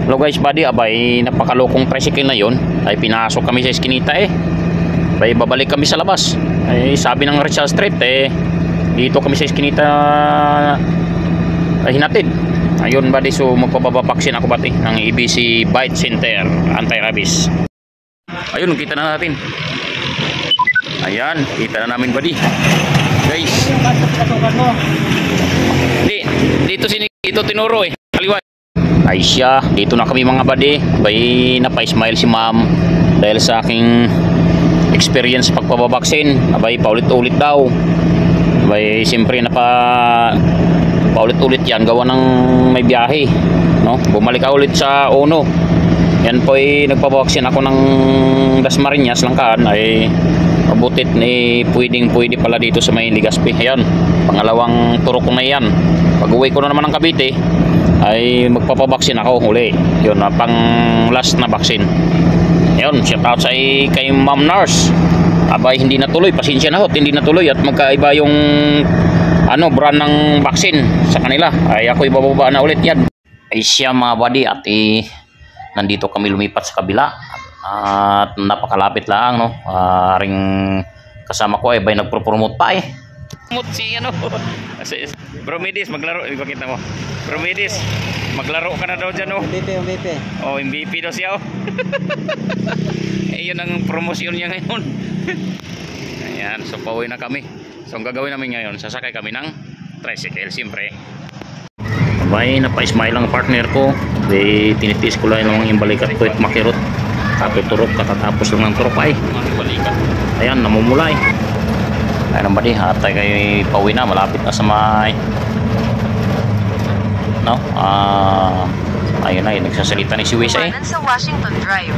Hello guys, buddy, abay napakalokong tricycle na yon. Ay pinasok kami sa Eskinita Ay babalik kami sa labas. Ay sabi ng Rizal Street dito kami sa Eskinita hinatid. Ayun buddy, so magpapababaksin ako buddy ng ABC Bite Center Anti-Rabies. Ayun, kita na natin. Ayan, kita na namin buddy. Guys. Dito tinuro kaliwa. Ay siya, dito na kami mga buddy. Bay napa-smile si ma'am dahil sa aking experience pagpababaksin. Abay paulit-ulit daw. Abay siyempre paulit-ulit yan gawa ng may biyahe, no? Bumalik ka ulit sa Uno. Yan po nagpabaksin ako ng Dasmariñas Langkaan. Ay mabutit pwede pala dito sa may Legazpi. Ayan, pangalawang turok ko na yan. Pag uwi ko na naman ng Cavite ay magpapabaksin ako uli. Yun, pang last na baksin. Yun, shout out sa kay Ma'am Nurse. Abay hindi natuloy, pasensya na ho, hindi natuloy at magkaiba yung brand ng baksin sa kanila. Ay ako ibababa na ulit yan. Ay siya mga buddy at nandito kami lumipat sa kabila at napakalapit lang, no? Ring kasama ko ay nagpro-promote pa si Bromidis maglaro, ipakita mo. Bromidis maglaro ka na daw dyan, no? MVP. Oh, MVP daw siya, yun ang promosyon niya ngayon. Ayan, so pauwi na kami. So ang gagawin namin ngayon, sasakay kami ng tricycle siyempre. Abay, napa-smile ang partner ko. Tinitis ko lang yung balikat ko at makirot. Turok, katatapos lang ng turok ayan, namumulay. Ayun ba di, hatay kayo pauwi na, malapit na sa may ayun na, nagsasalita ni si Wisa sa Washington Drive.